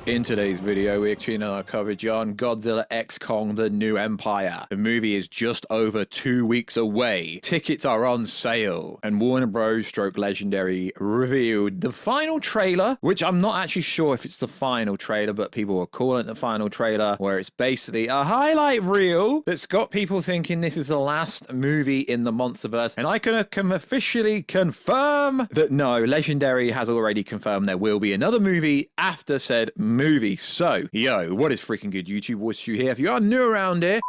In today's video, we're continuing our coverage on Godzilla X Kong: The New Empire. The movie is just over 2 weeks away. Tickets are on sale. And Warner Bros. Stroke Legendary revealed the final trailer, which I'm not actually sure if it's the final trailer, but people are calling it the final trailer, where it's basically a highlight reel that's got people thinking this is the last movie in the MonsterVerse. And I can officially confirm that no, Legendary has already confirmed there will be another movie after said movie. So, yo, what is freaking good, YouTube? Warstu here. If you are new around here,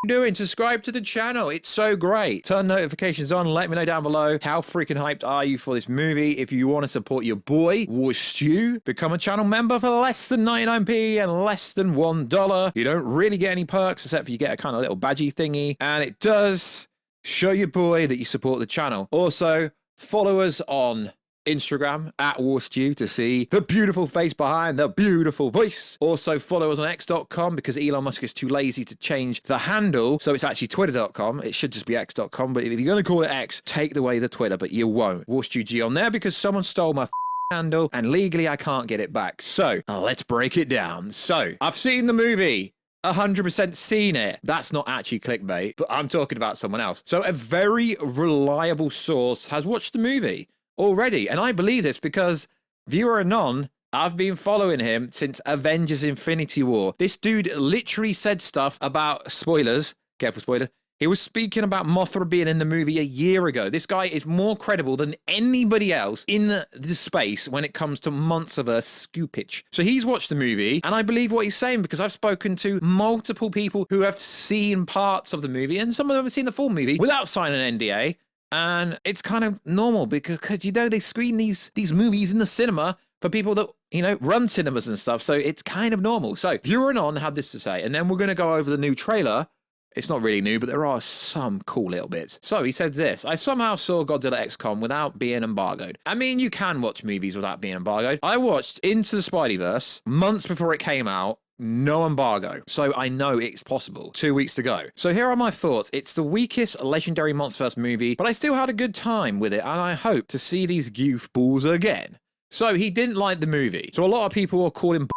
doing? Subscribe to the channel. It's so great. Turn notifications on. Let me know down below how freaking hyped are you for this movie. If you want to support your boy, Warstu, become a channel member for less than 99p and less than $1. You don't really get any perks except for you get a kind of little badgy thingy. And it does show your boy that you support the channel. Also, follow us on Instagram at Warstu to see the beautiful face behind the beautiful voice. Also follow us on x.com because Elon Musk is too lazy to change the handle, so it's actually twitter.com. It should just be x.com, but if you're going to call it X, take away the Twitter, but you won't. WarstuG on there because someone stole my handle and legally I can't get it back. So let's break it down. So I've seen the movie. 100% seen it. That's not actually clickbait, but I'm talking about someone else. So a very reliable source has watched the movie already, and I believe this because, viewer anon, I've been following him since Avengers Infinity War. This dude literally said stuff about spoilers. Careful spoilers. He was speaking about Mothra being in the movie a year ago. This guy is more credible than anybody else in the space when it comes to MonsterVerse scoopage. So he's watched the movie, and I believe what he's saying because I've spoken to multiple people who have seen parts of the movie, and some of them have seen the full movie without signing an NDA. And it's kind of normal because you know, they screen these movies in the cinema for people that, you know, run cinemas and stuff. So it's kind of normal. So Viewer Anon had this to say, and then we're going to go over the new trailer. It's not really new, but there are some cool little bits. So he said this: I somehow saw Godzilla X Kong without being embargoed. I mean, you can watch movies without being embargoed. I watched Into the Spideyverse months before it came out. No embargo. So I know it's possible. 2 weeks to go. So here are my thoughts. It's the weakest Legendary MonsterVerse movie, but I still had a good time with it, and I hope to see these goofballs again. So he didn't like the movie. So a lot of people are calling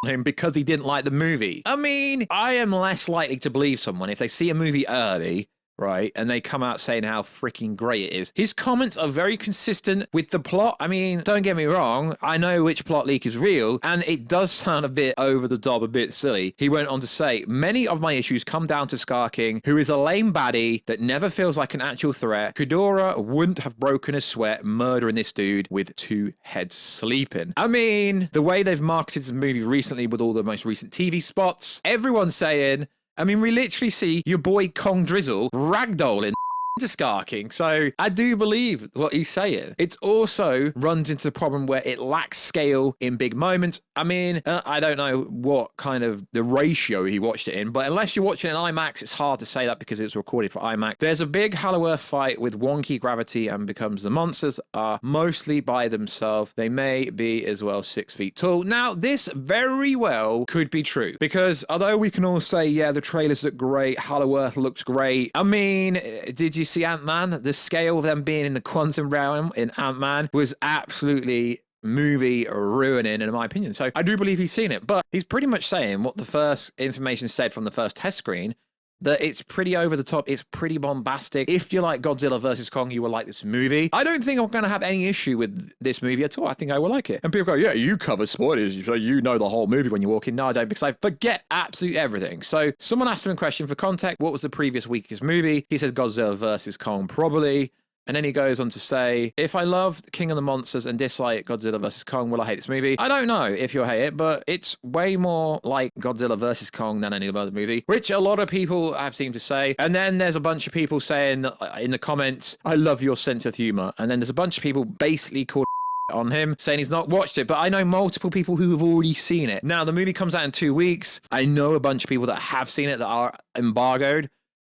on him because he didn't like the movie. I mean, I am less likely to believe someone if they see a movie early, right, and they come out saying how freaking great it is. His comments are very consistent with the plot. I mean, don't get me wrong, I know which plot leak is real, and it does sound a bit over the top, a bit silly. He went on to say, many of my issues come down to Scar King, who is a lame baddie that never feels like an actual threat. Ghidorah wouldn't have broken a sweat murdering this dude with two heads sleeping. I mean, the way they've marketed the movie recently with all the most recent TV spots, everyone's saying, I mean, we literally see your boy Kong Drizzle ragdolling to Scar King, so I do believe what he's saying. It also runs into the problem where it lacks scale in big moments. I mean, I don't know what kind of the ratio he watched it in, but unless you're watching it in IMAX, it's hard to say that because it's recorded for IMAX. There's a big Hollow Earth fight with wonky gravity and becomes the monsters are mostly by themselves. They may be as well 6 feet tall. Now, this very well could be true because although we can all say, yeah, the trailers look great, Hollow Earth looks great. I mean, did you see Ant-Man? The scale of them being in the quantum realm in Ant-Man was absolutely movie ruining in my opinion. So I do believe he's seen it, but he's pretty much saying what the first information said from the first test screen, that it's pretty over the top, it's pretty bombastic. If you like Godzilla vs Kong, you will like this movie. I don't think I'm going to have any issue with this movie at all. I think I will like it. And people go, yeah, you cover spoilers, so you know the whole movie when you walk in. No, I don't, because I forget absolutely everything. So someone asked him a question for context. What was the previous weakest movie? He said Godzilla vs Kong, probably. And then he goes on to say, if I loved King of the Monsters and dislike Godzilla vs. Kong, will I hate this movie? I don't know if you'll hate it, but it's way more like Godzilla vs. Kong than any other movie, which a lot of people have seemed to say. And then there's a bunch of people saying in the comments, I love your sense of humor. And then there's a bunch of people basically called on him saying he's not watched it, but I know multiple people who have already seen it. Now, the movie comes out in 2 weeks. I know a bunch of people that have seen it that are embargoed.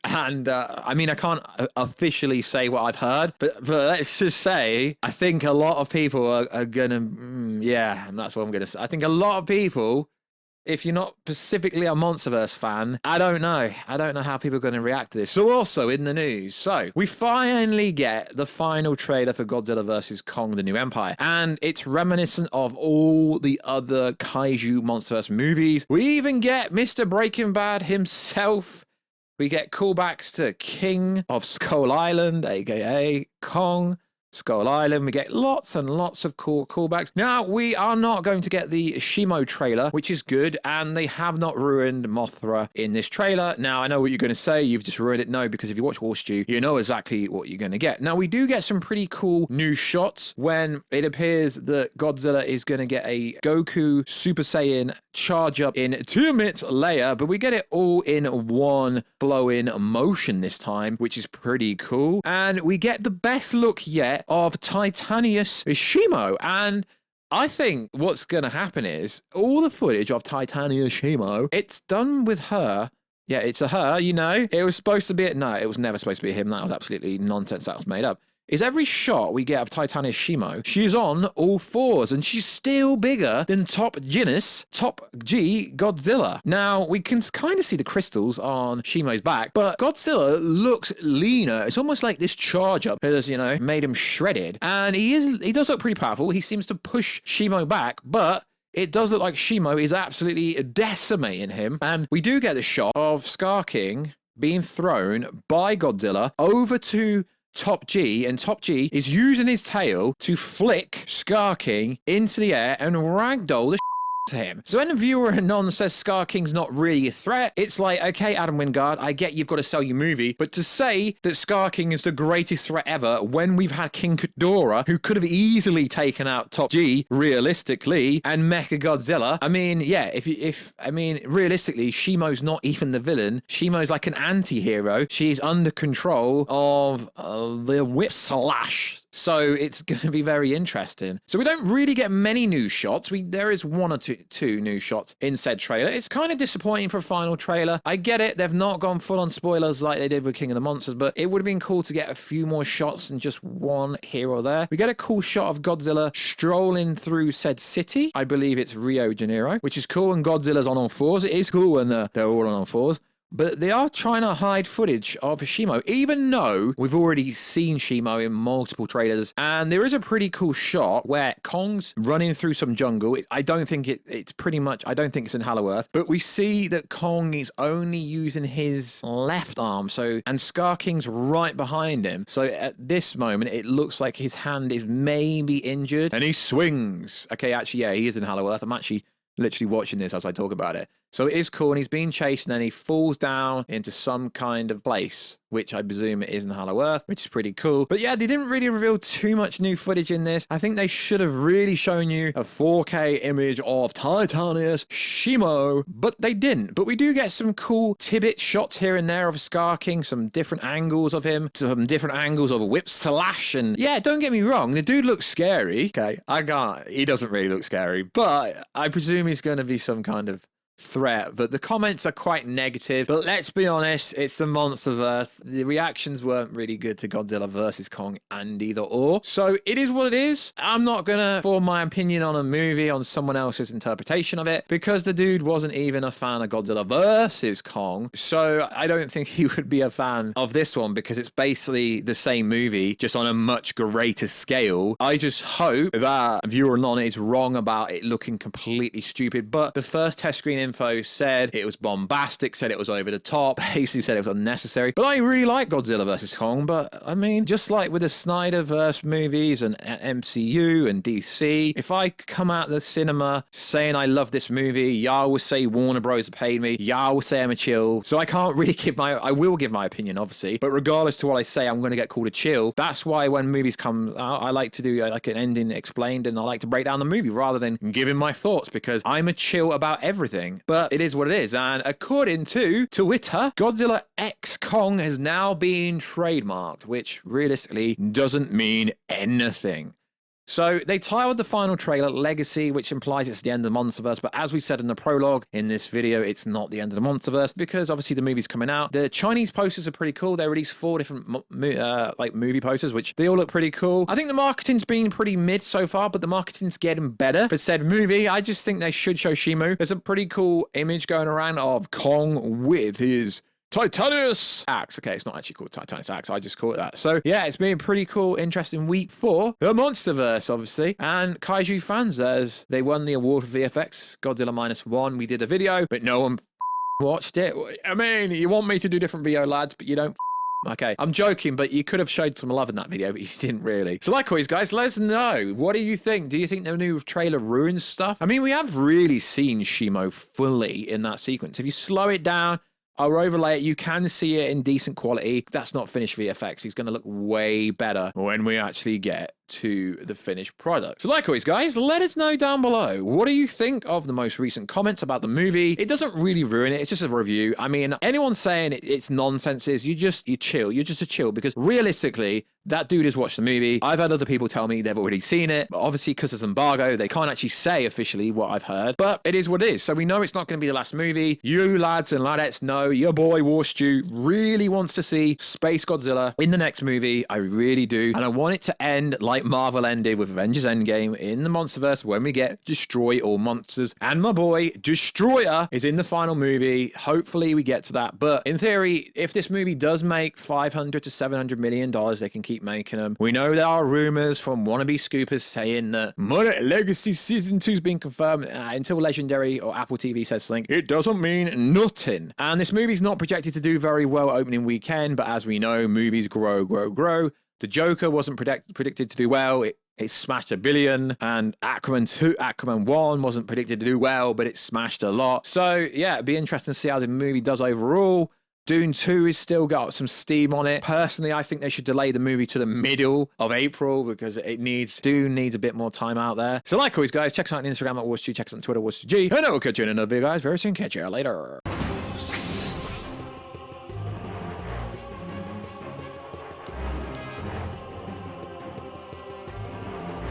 And I mean, I can't officially say what I've heard, but let's just say, I think a lot of people are gonna, yeah, and that's what I'm gonna say. I think a lot of people if you're not specifically a MonsterVerse fan, I don't know. I don't know how people are going to react to this. So also in the news, so we finally get the final trailer for Godzilla vs Kong, The New Empire. And it's reminiscent of all the other kaiju MonsterVerse movies. We even get Mr. Breaking Bad himself. We get callbacks to King of Skull Island, aka Kong. Skull Island. We get lots and lots of cool callbacks. Now, we are not going to get the SHIMO trailer, which is good, and they have not ruined Mothra in this trailer. Now, I know what you're going to say. You've just ruined it. No, because if you watch Warstu, you know exactly what you're going to get. Now, we do get some pretty cool new shots when it appears that Godzilla is going to get a Goku Super Saiyan charge up in Tiamat layer, but we get it all in one flowing motion this time, which is pretty cool. And we get the best look yet of Titanius Shimo. And I think what's going to happen is all the footage of Titanius Shimo, it's done with her. Yeah, it's a her, you know. It was supposed to be, no, it was never supposed to be him. That was absolutely nonsense. That was made up. Is every shot we get of Titanius Shimo, she's on all fours and she's still bigger than Top G Godzilla. Now, we can kind of see the crystals on Shimo's back, but Godzilla looks leaner. It's almost like this charge up has, you know, made him shredded. And he does look pretty powerful. He seems to push Shimo back, but it does look like Shimo is absolutely decimating him. And we do get a shot of Scar King being thrown by Godzilla over to Top G, and Top G is using his tail to flick Scar King into the air and ragdoll the to him. So when the viewer anon says Scar King's not really a threat, it's like, okay, Adam Wingard, I get you've got to sell your movie, but to say that Scar King is the greatest threat ever when we've had King Ghidorah, who could have easily taken out Top G realistically, and Mecha Godzilla, I mean, yeah, I mean, realistically, Shimo's not even the villain. Shimo's like an anti-hero. She's under control of the whip slash. So it's going to be very interesting. So we don't really get many new shots. There is one or two new shots in said trailer. It's kind of disappointing for a final trailer. I get it. They've not gone full on spoilers like they did with King of the Monsters, but it would have been cool to get a few more shots than just one here or there. We get a cool shot of Godzilla strolling through said city. I believe it's Rio de Janeiro, which is cool, and Godzilla's on all fours. It is cool when they're all on all fours. But they are trying to hide footage of Shimo, even though we've already seen Shimo in multiple trailers. And there is a pretty cool shot where Kong's running through some jungle. I don't think it's pretty much, I don't think it's in Hollow Earth. But we see that Kong is only using his left arm. And Scar King's right behind him. So at this moment, it looks like his hand is maybe injured. And he swings. Okay, actually, yeah, he is in Hollow Earth. I'm actually literally watching this as I talk about it. So it is cool, and he's being chased, and then he falls down into some kind of place, which I presume it is in Hollow Earth, which is pretty cool. But yeah, they didn't really reveal too much new footage in this. I think they should have really shown you a 4K image of Titanius Shimo, but they didn't. But we do get some cool tidbit shots here and there of Scar King, some different angles of him, some different angles of a whip slash, and yeah, don't get me wrong, the dude looks scary. Okay, he doesn't really look scary, but I presume he's going to be some kind of threat. But the comments are quite negative. But let's be honest, it's the MonsterVerse. The reactions weren't really good to Godzilla vs Kong and either or. So it is what it is. I'm not gonna form my opinion on a movie on someone else's interpretation of it, because the dude wasn't even a fan of Godzilla vs Kong. So I don't think he would be a fan of this one, because it's basically the same movie, just on a much greater scale. I just hope that viewer non is wrong about it looking completely stupid. But the first test screen info said it was bombastic, said it was over the top, basically said it was unnecessary. But I really like Godzilla vs Kong. But I mean, just like with the Snyderverse movies and MCU and DC, if I come out the cinema saying I love this movie, y'all will say Warner Bros. Paid me, y'all will say I'm a chill. So I can't really I will give my opinion, obviously, but regardless to what I say, I'm going to get called a chill. That's why when movies come out, I like to do like an ending explained, and I like to break down the movie rather than giving my thoughts, because I'm a chill about everything. But it is what it is. And according to Twitter, Godzilla X Kong has now been trademarked, which realistically doesn't mean anything. So they titled the final trailer Legacy, which implies it's the end of the MonsterVerse. But as we said in the prologue in this video, it's not the end of the MonsterVerse because obviously the movie's coming out. The Chinese posters are pretty cool. They released 4 different like movie posters, which they all look pretty cool. I think the marketing's been pretty mid so far, but the marketing's getting better for said movie. I just think they should show Shimu. There's a pretty cool image going around of Kong with his Titanus axe. Okay, it's not actually called Titanus axe. I just call it that. So yeah, it's been a pretty cool, interesting week for the MonsterVerse, obviously. And Kaiju fans, they won the award for VFX, Godzilla -1. We did a video, but no one watched it. I mean, you want me to do different video, lads, but you don't. Okay, I'm joking, but you could have showed some love in that video, but you didn't really. So like always, guys, let us know. What do you think? Do you think the new trailer ruins stuff? I mean, we have really seen Shimo fully in that sequence. If you slow it down, I'll overlay it. You can see it in decent quality. That's not finished VFX. It's going to look way better when we actually get to the finished product. So like always, guys, let us know down below. What do you think of the most recent comments about the movie? It doesn't really ruin it. It's just a review. I mean, anyone saying it's nonsense is you chill. You're just a chill because realistically, that dude has watched the movie. I've had other people tell me they've already seen it, but obviously because there's embargo, they can't actually say officially what I've heard, but it is what it is. So we know it's not going to be the last movie. You lads and ladettes know your boy Warstu really wants to see Space Godzilla in the next movie. I really do. And I want it to end like Marvel ended with Avengers Endgame in the MonsterVerse when we get Destroy All Monsters. And my boy Destroyer is in the final movie. Hopefully we get to that. But in theory, if this movie does make $500 to $700 million, they can keep making them. We know there are rumors from wannabe scoopers saying that Legacy Season 2 has been confirmed until Legendary or Apple TV says something. It doesn't mean nothing. And this movie's not projected to do very well opening weekend, but as we know, movies grow. The Joker wasn't predicted to do well. It smashed $1 billion, and Aquaman 1 wasn't predicted to do well, but it smashed a lot. So yeah, it'd be interesting to see how the movie does overall. Dune 2 has still got some steam on it. Personally, I think they should delay the movie to the middle of April because Dune needs a bit more time out there. So like always, guys, check us out on Instagram at Warstu, check us on Twitter, Warstu G. And I will catch you in another video, guys, very soon. Catch you later.